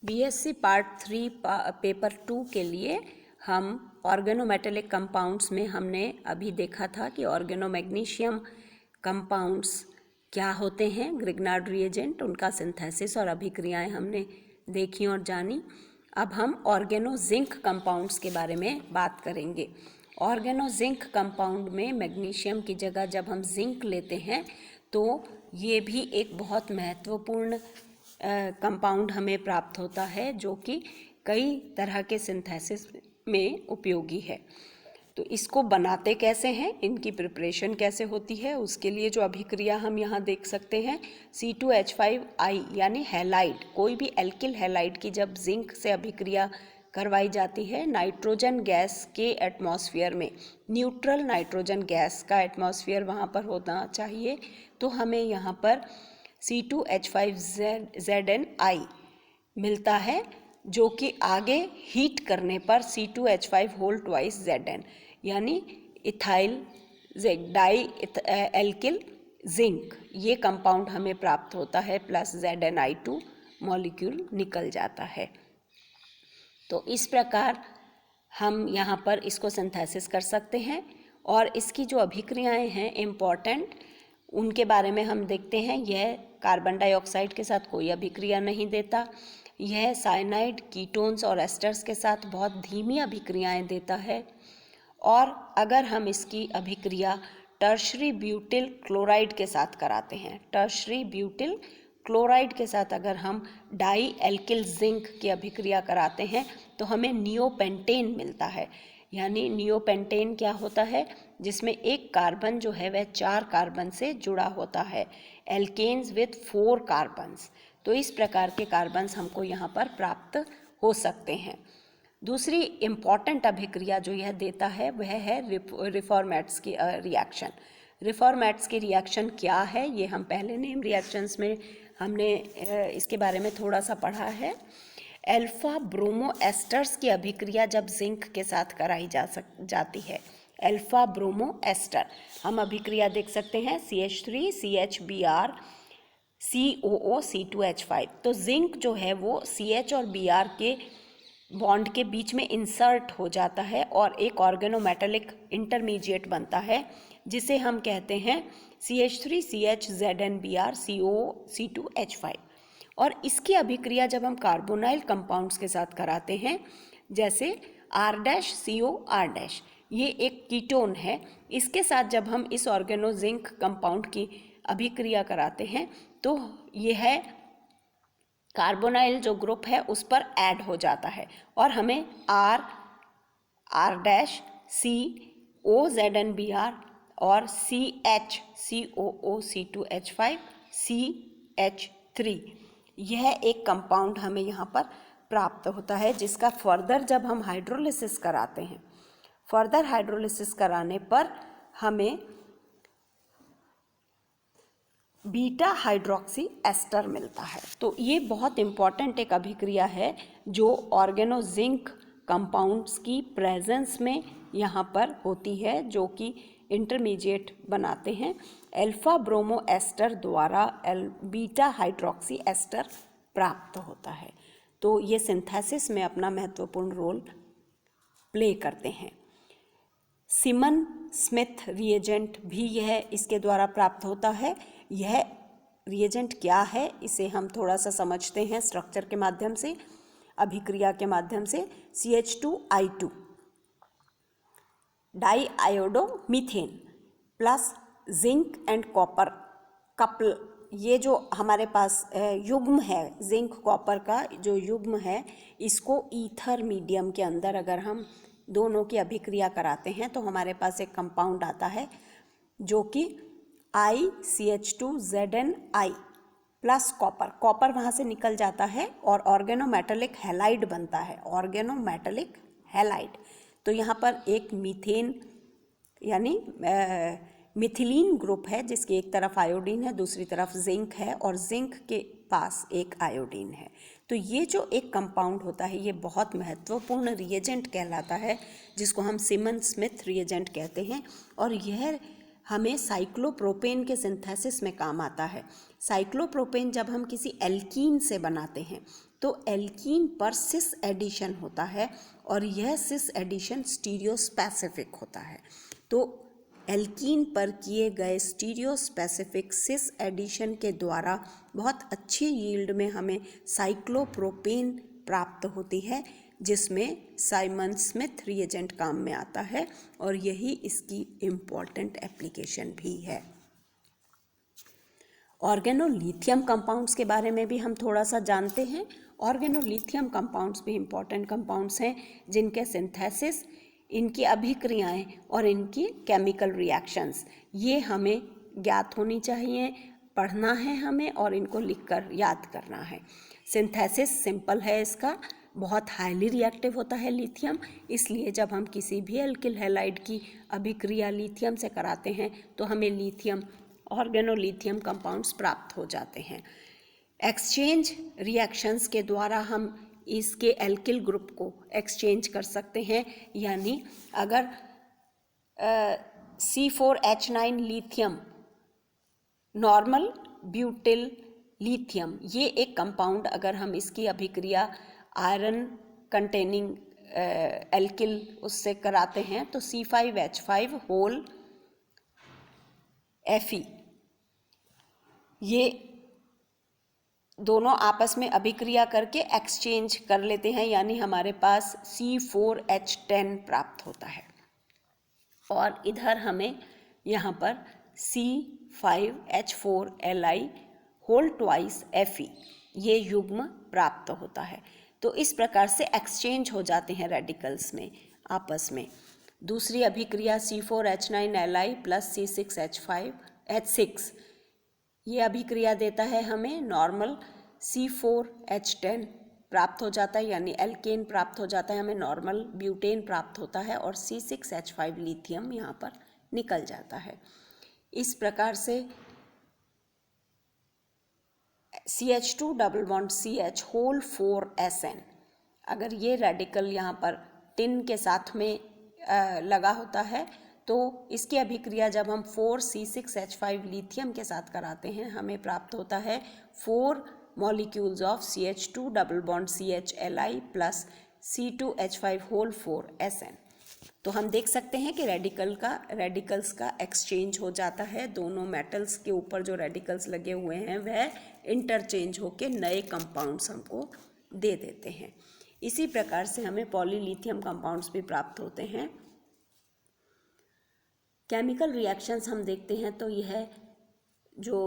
BSc part 3 paper 2 के लिए हम ऑर्गेनोमेटेलिक कंपाउंड्स में हमने अभी देखा था कि ऑर्गेनोमैग्नीशियम कंपाउंड्स क्या होते हैं, ग्रिग्नार्ड रिएजेंट, उनका सिंथेसिस और अभिक्रियाएं हमने देखी और जानी। अब हम ऑर्गेनो जिंक कंपाउंड्स के बारे में बात करेंगे। ऑर्गेनो जिंक कंपाउंड में मैग्नीशियम की जगह जब हम जिंक लेते हैं तो ये भी एक बहुत महत्वपूर्ण कंपाउंड हमें प्राप्त होता है जो कि कई तरह के सिंथेसिस में उपयोगी है। तो इसको बनाते कैसे हैं, इनकी प्रिपरेशन कैसे होती है, उसके लिए जो अभिक्रिया हम यहाँ देख सकते हैं C2H5I यानी हैलाइड, कोई भी एल्किल हैलाइड की जब जिंक से अभिक्रिया करवाई जाती है नाइट्रोजन गैस के एटमॉस्फेयर में, न्यूट्रल नाइट्रोजन गैस का एटमॉस्फेयर वहाँ पर होना चाहिए, तो हमें यहाँ पर C2H5ZnI मिलता है जो कि आगे हीट करने पर C2H5 होल ट्वाइस Zn यानी इथाइल डाई एल्किल जिंक, ये कंपाउंड हमें प्राप्त होता है, प्लस ZnI2 मॉलिक्यूल निकल जाता है। तो इस प्रकार हम यहाँ पर इसको सिंथेसिस कर सकते हैं और इसकी जो अभिक्रियाएं हैं इम्पॉर्टेंट, उनके बारे में हम देखते हैं। यह कार्बन डाइऑक्साइड के साथ कोई अभिक्रिया नहीं देता, यह साइनाइड, कीटोन्स और एस्टर्स के साथ बहुत धीमी अभिक्रियाएं देता है, और अगर हम इसकी अभिक्रिया टर्शरी ब्यूटिल क्लोराइड के साथ कराते हैं, टर्शरी ब्यूटिल क्लोराइड के साथ अगर हम डाई एल्किल जिंक की अभिक्रिया कराते हैं तो हमें नियोपेंटेन मिलता है। यानी नियोपेंटेन क्या होता है, जिसमें एक कार्बन जो है वह 4 कार्बन से जुड़ा होता है, एल्केन्स विथ 4 कार्बन्स। तो इस प्रकार के कार्बन्स हमको यहाँ पर प्राप्त हो सकते हैं। दूसरी इम्पॉर्टेंट अभिक्रिया जो यह देता है वह है रिफॉर्मेट्स की रिएक्शन। रिफॉर्मेट्स की रिएक्शन क्या है, ये हम पहले नेम रिएक्शंस में हमने इसके बारे में थोड़ा सा पढ़ा है। अल्फा ब्रोमो एस्टर्स की अभिक्रिया जब जिंक के साथ कराई जाती है, अल्फा ब्रोमो एस्टर, हम अभिक्रिया देख सकते हैं CH3 CHBr COO C2H5। तो जिंक जो है वो CH और Br के बॉन्ड के बीच में इंसर्ट हो जाता है और एक ऑर्गेनोमेटेलिक इंटरमीडिएट बनता है जिसे हम कहते हैं CH3 CH ZnBr CO C2H5। और इसकी अभिक्रिया जब हम कार्बोनाइल कंपाउंड्स के साथ कराते हैं, जैसे R-CO R-, ये एक कीटोन है, इसके साथ जब हम इस ऑर्गेनो जिंक कंपाउंड की अभिक्रिया कराते हैं तो यह कार्बोनाइल जो ग्रुप है उस पर ऐड हो जाता है और हमें R-, CO ZnBr और CH COO C2H5 CH3, यह एक कंपाउंड हमें यहाँ पर प्राप्त होता है, जिसका फर्दर जब हम हाइड्रोलिसिस कराते हैं, फर्दर हाइड्रोलिसिस कराने पर हमें बीटा हाइड्रोक्सी एस्टर मिलता है। तो ये बहुत इम्पॉर्टेंट एक अभिक्रिया है जो ऑर्गेनो जिंक कंपाउंड्स की प्रेजेंस में यहाँ पर होती है, जो कि इंटरमीडिएट बनाते हैं। अल्फा ब्रोमो एस्टर द्वारा बीटा हाइड्रोक्सी एस्टर प्राप्त होता है। तो ये सिंथेसिस में अपना महत्वपूर्ण रोल प्ले करते हैं। सिमन स्मिथ रिएजेंट भी यह इसके द्वारा प्राप्त होता है। यह रिएजेंट क्या है, इसे हम थोड़ा सा समझते हैं स्ट्रक्चर के माध्यम से, अभिक्रिया के माध्यम से। CH2I2 diiodomethane plus zinc and copper couple, ये जो हमारे पास युग्म है, जिंक कॉपर का जो युग्म है, इसको ईथर मीडियम के अंदर अगर हम दोनों की अभिक्रिया कराते हैं तो हमारे पास एक कंपाउंड आता है जो कि ICH2ZnI प्लस कॉपर, कॉपर वहाँ से निकल जाता है और ऑर्गेनोमेटेलिक हैलाइड बनता है, ऑर्गेनोमेटेलिक हैलाइड। तो यहाँ पर एक मीथेन यानी मिथिलीन ग्रुप है जिसकी एक तरफ आयोडीन है, दूसरी तरफ जिंक है और जिंक के पास एक आयोडीन है। तो ये जो एक कंपाउंड होता है ये बहुत महत्वपूर्ण रिएजेंट कहलाता है, जिसको हम सिमन स्मिथ रिएजेंट कहते हैं, और यह हमें साइक्लोप्रोपेन के सिंथेसिस में काम आता है। साइक्लोप्रोपेन जब हम किसी एल्कीन से बनाते हैं तो एल्कीन पर सिस एडिशन होता है और यह सिस एडिशन स्टीरियोस्पेसिफिक होता है। तो एल्कीन पर किए गए स्टीरियोस्पेसिफिक सिस एडिशन के द्वारा बहुत अच्छी यील्ड में हमें साइक्लोप्रोपेन प्राप्त होती है, जिसमें साइमन स्मिथ रिएजेंट काम में आता है और यही इसकी इम्पॉर्टेंट एप्लीकेशन भी है। ऑर्गेनोलिथियम कंपाउंड्स के बारे में भी हम थोड़ा सा जानते हैं। ऑर्गेनोलिथियम कंपाउंड्स भी इम्पॉर्टेंट कंपाउंड्स हैं जिनके सिंथेसिस, इनकी अभिक्रियाएं और इनकी केमिकल रिएक्शंस ये हमें ज्ञात होनी चाहिए, पढ़ना है हमें और इनको लिखकर याद करना है। सिंथेसिस सिंपल है इसका, बहुत हाईली रिएक्टिव होता है लिथियम, इसलिए जब हम किसी भी एल्किल हैलाइड की अभिक्रिया लिथियम से कराते हैं तो हमें लिथियम ऑर्गेनोलिथियम कंपाउंड्स प्राप्त हो जाते हैं। एक्सचेंज रिएक्शंस के द्वारा हम इसके एल्किल ग्रुप को एक्सचेंज कर सकते हैं, यानी अगर C4H9 lithium normal butyl lithium ये एक कंपाउंड अगर हम इसकी अभिक्रिया आयरन कंटेनिंग एल्किल उससे कराते हैं तो C5H5 होल Fe ये दोनों आपस में अभिक्रिया करके एक्सचेंज कर लेते हैं, यानी हमारे पास C4H10 प्राप्त होता है और इधर हमें यहाँ पर C5H4Li होल ट्वाइस Fe ये युग्म प्राप्त होता है। तो इस प्रकार से एक्सचेंज हो जाते हैं रेडिकल्स में आपस में। दूसरी अभिक्रिया C4H9Li प्लस C6H6 ये अभिक्रिया देता है हमें नॉर्मल C4H10 प्राप्त हो जाता है, यानी एल्केन प्राप्त हो जाता है, हमें नॉर्मल ब्यूटेन प्राप्त होता है और C6H5 लिथियम यहाँ पर निकल जाता है। इस प्रकार से CH2 double bond CH whole 4SN अगर ये रेडिकल यहाँ पर टिन के साथ में लगा होता है तो इसकी अभिक्रिया जब हम 4C6H5 लिथियम के साथ कराते हैं हमें प्राप्त होता है 4 molecules of CH2 double bond CHLi plus C2H5 whole 4SN। तो हम देख सकते हैं कि रेडिकल्स का एक्सचेंज हो जाता है, दोनों मेटल्स के ऊपर जो रेडिकल्स लगे हुए हैं वह इंटरचेंज होके नए कंपाउंड्स हमको दे देते हैं। इसी प्रकार से हमें पॉलीलिथियम कंपाउंड्स भी प्राप्त होते हैं। केमिकल रिएक्शंस हम देखते हैं तो यह जो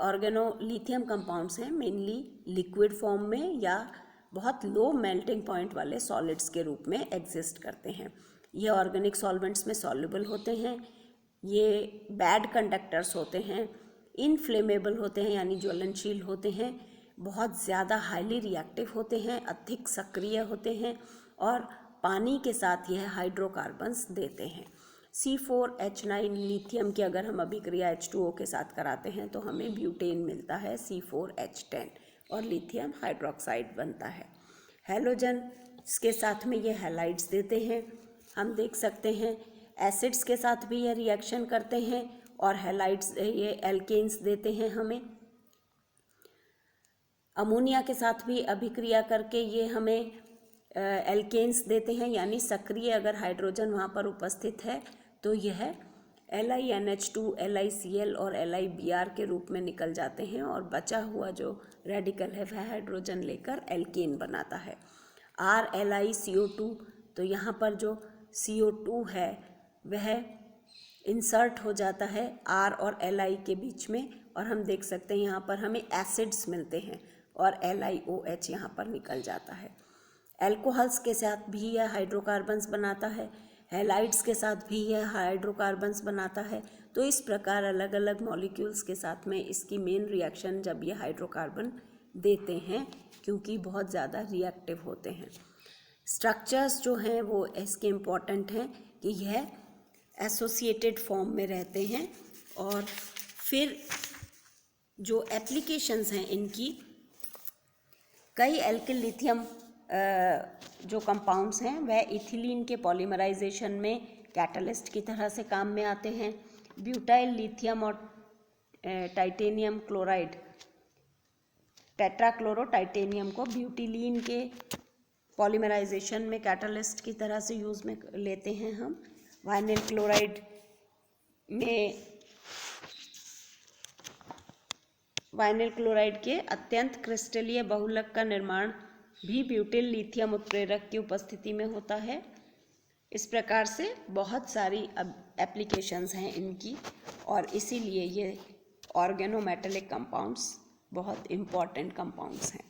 ऑर्गेनोलिथियम कंपाउंड्स हैं मेनली लिक्विड फॉर्म में या बहुत लो मेल्टिंग पॉइंट वाले सॉलिड्स के रूप में एग्जिस्ट करते हैं। ये ऑर्गेनिक सॉल्वेंट्स में सॉल्युबल होते हैं, ये बैड कंडक्टर्स होते हैं, इनफ्लेमेबल होते हैं यानी ज्वलनशील होते हैं, बहुत ज़्यादा हाईली रिएक्टिव होते हैं, अधिक सक्रिय होते हैं और पानी के साथ यह हाइड्रोकार्बन्स देते हैं। C4H9 लिथियम की अगर हम अभिक्रिया H2O के साथ कराते हैं तो हमें ब्यूटेन मिलता है C4H10 और लिथियम हाइड्रोक्साइड बनता है। हैलोजन के साथ में ये हैलाइड्स देते हैं। हम देख सकते हैं एसिड्स के साथ भी ये रिएक्शन करते हैं और हैलाइड्स ये एल्केन्स देते हैं हमें। अमोनिया के साथ भी अभिक्रिया करके ये हमें एल्केन्स देते हैं, यानी सक्रिय अगर हाइड्रोजन वहाँ पर उपस्थित है तो यह LiNH2, LiCl और LiBr के रूप में निकल जाते हैं और बचा हुआ जो रेडिकल है वह हाइड्रोजन लेकर एल्केन बनाता है। RLiCO2 तो यहाँ पर जो CO2 है वह इंसर्ट हो जाता है R और Li के बीच में और हम देख सकते हैं यहाँ पर हमें एसिड्स मिलते हैं और LiOH यहाँ पर निकल जाता है। एल्कोहल्स के साथ भी यह हाइड्रोकार्बन्स बनाता है, हैलाइड्स के साथ भी यह हाइड्रोकार्बन्स बनाता है। तो इस प्रकार अलग अलग मॉलिक्यूल्स के साथ में इसकी मेन रिएक्शन जब ये हाइड्रोकार्बन देते हैं क्योंकि बहुत ज़्यादा रिएक्टिव होते हैं। स्ट्रक्चर्स जो हैं वो इसके इम्पॉर्टेंट हैं कि यह एसोसिएटेड फॉर्म में रहते हैं और फिर जो एप्लीकेशंस हैं इनकी, कई एल्किल लिथियम जो कंपाउंड्स हैं वह इथिलीन के पॉलीमराइजेशन में कैटलिस्ट की तरह से काम में आते हैं। ब्यूटाइल लिथियम और टाइटेनियम क्लोराइड टेट्राक्लोरो टाइटेनियम को ब्यूटिलीन के पॉलीमराइजेशन में कैटालिस्ट की तरह से यूज़ में लेते हैं हम। वाइनिल क्लोराइड में वाइनिल क्लोराइड के अत्यंत क्रिस्टलीय बहुलक का निर्माण भी ब्यूटिल लिथियम उत्प्रेरक की उपस्थिति में होता है। इस प्रकार से बहुत सारी एप्लीकेशंस हैं इनकी, और इसीलिए ये ऑर्गेनोमेटेलिक कंपाउंड्स बहुत इम्पॉर्टेंट कंपाउंड्स हैं।